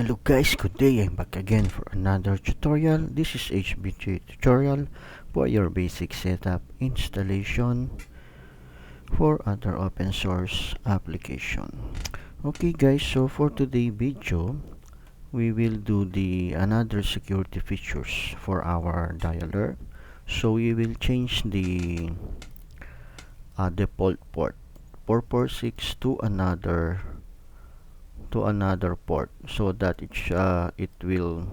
Hello guys, good day. I'm back again for another tutorial. This is HBT tutorial for your basic setup installation for other open source application. Okay guys, so for today's video, we will do the another security features for our dialer. So we will change the default port 446 to another port so that it will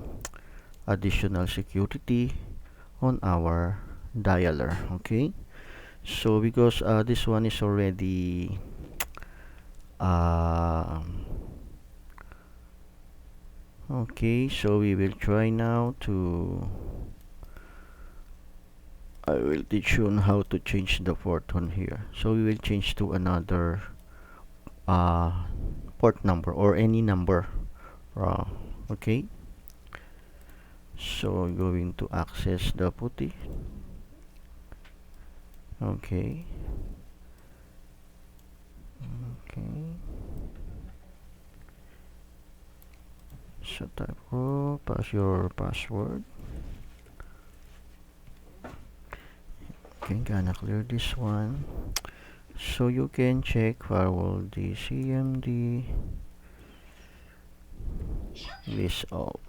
additional security on our dialer. Okay, so because this one is already uh, okay, so we will try now to I will teach you on how to change the port on here. So we will change to another port number or any number. Okay, so going to access the putty. Okay, so type pass your password. Okay, gonna clear this one. So you can check firewall DCMD list all.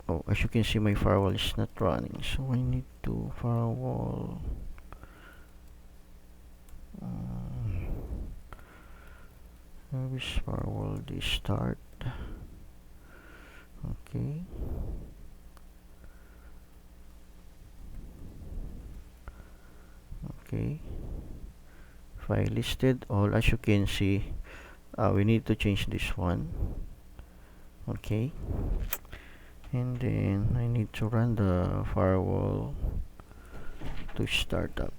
Oh, as you can see, my firewall is not running, so I need to firewall. Service firewall D start. Okay. Okay. File listed all. As you can see, we need to change this one. Okay. And then I need to run the firewall to start up.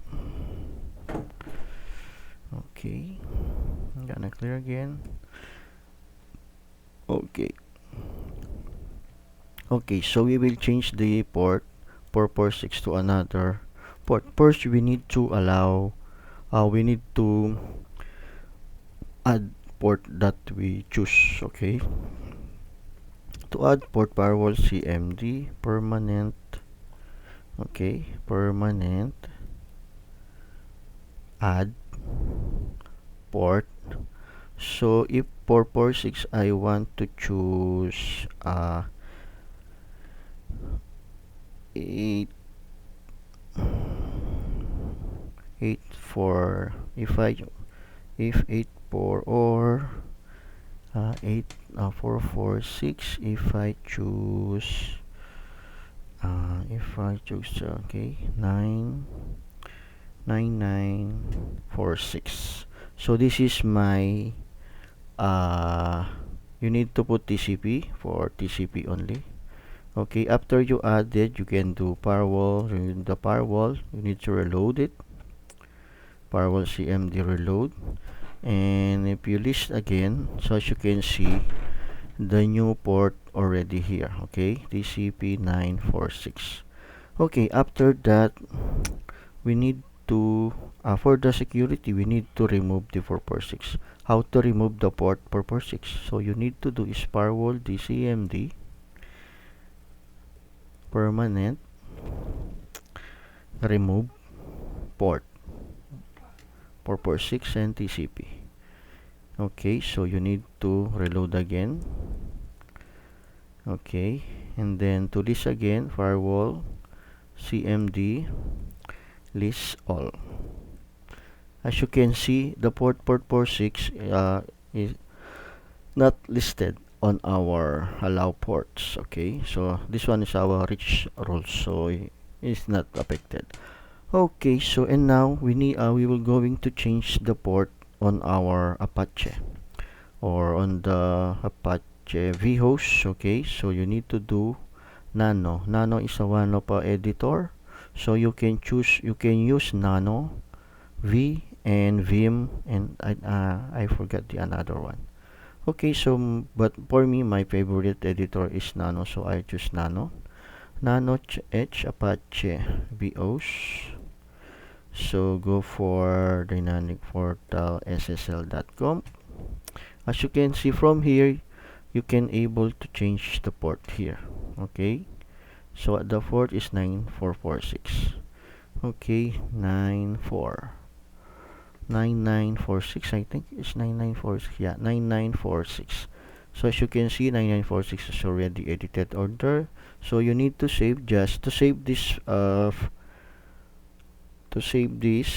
Okay, I'm gonna clear again. Okay, so we will change the port 446 to another port. First we need to allow we need to add port that we choose. Okay, to add port firewall CMD permanent. Okay, permanent add port. So if 446 I want to choose 884, if 84 or 446 if I choose okay 99946. So this is my you need to put TCP for TCP only. Okay, after you add it, you can do firewall. The firewall, you need to reload it. Firewall CMD reload. And if you list again, so as you can see, the new port already here. Okay, TCP 946. Okay, after that, we need to for the security, we need to remove the 446. How to remove the port 446? So you need to do is firewall DCMD permanent remove port 446 and TCP. Okay, so you need to reload again. Okay, and then to list again firewall CMD list all. As you can see, the port 446 is not listed on our allow ports. Okay, so this one is our rich rules, so it's not affected. Okay, so and now we will going to change the port on our Apache or on the Apache vhost. Okay, so you need to do nano. Nano is a one of editor, so you can use nano, v and vim, and I forgot the another one. Okay, so but for me my favorite editor is nano, so I choose nano h Apache vos. So go for dynamic portal ssl.com. As you can see from here, you can able to change the port here. Okay, so the port is 9446. Okay, 9946, I think it's 9946. Yeah, 9946. So as you can see, 9946 is already edited order. So you need to save. Just to save this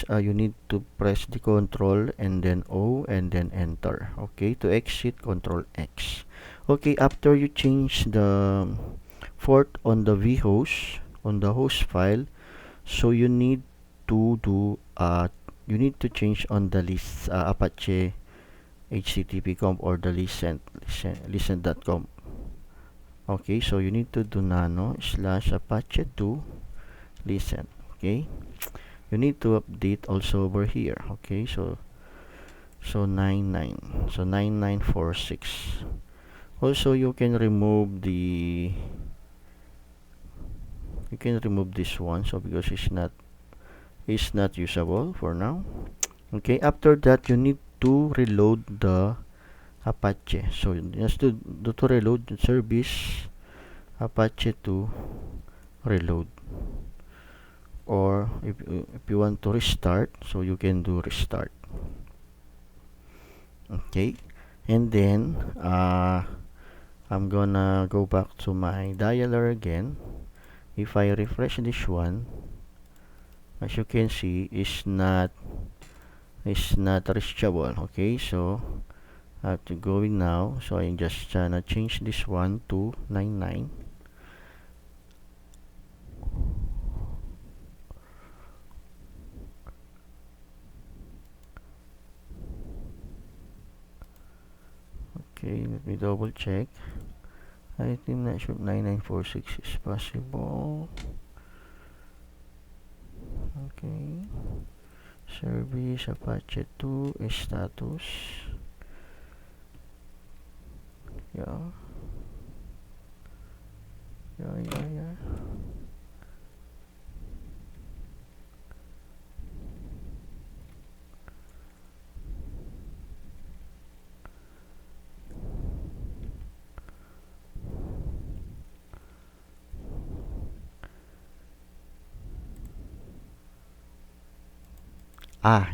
you need to press the control and then O and then enter. Okay, to exit, control X. Okay, after you change the port on the vhost, on the host file, so you need to do you need to change on the list Apache HTTP comp or the listen.com. Okay, so you need to do nano slash apache 2 listen. Okay, you need to update also over here. Okay, so 9946. Also you can remove this one, so because it's not usable for now. Okay, after that you need to reload the Apache. So just to reload the service Apache to reload, or if you want to restart, so you can do restart. Okay, and then I'm gonna go back to my dialer again. If I refresh this one, as you can see, it's not reachable. Okay, so I have to go in now. So I'm just gonna change this one to 99. Okay, let me double check. I think that should 9946 is possible. Okay, service Apache 2 status. Yeah.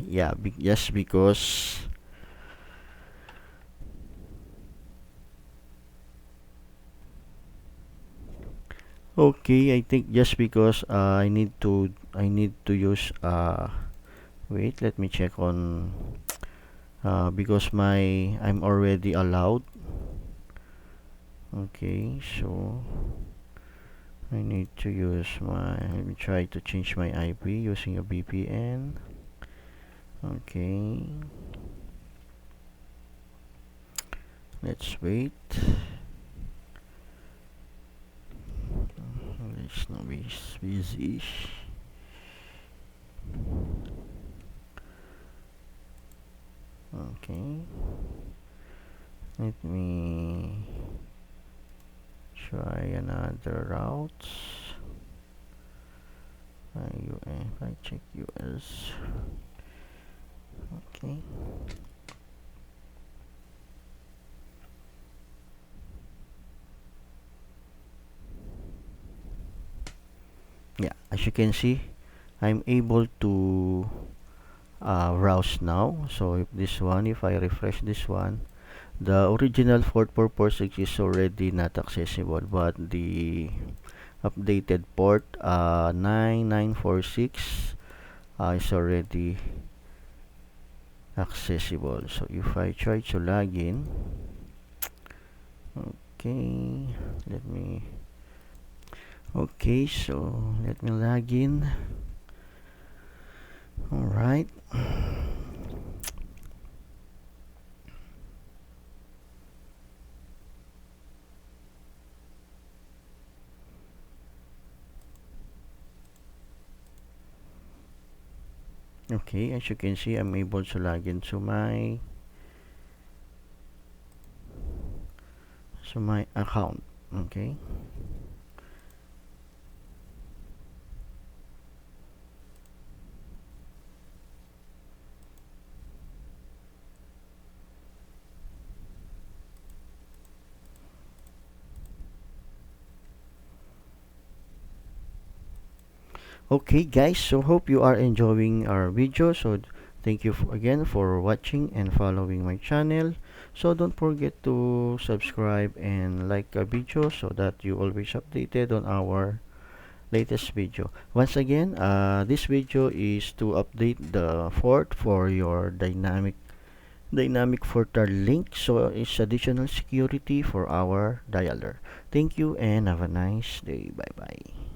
Yeah, yes, because okay, I think just because I need to use wait, let me check on because I'm already allowed. Okay, so I need to use let me try to change my IP using a VPN. Okay, let's wait. Let's not be busy. Okay, let me try another route. I check US. Okay. Yeah, as you can see, I'm able to browse now. So if I refresh this one, the original 4446 is already not accessible, but the updated port 9946 is already accessible. So if I try to log in, okay, so let me log in. All right. Okay, as you can see, I'm able to log into my account. Okay. Okay guys, so hope you are enjoying our video. So thank you again for watching and following my channel. So don't forget to subscribe and like our video so that you always updated on our latest video. Once again, this video is to update the port for your dynamic filter link, so it's additional security for our dialer. Thank you and have a nice day. Bye bye.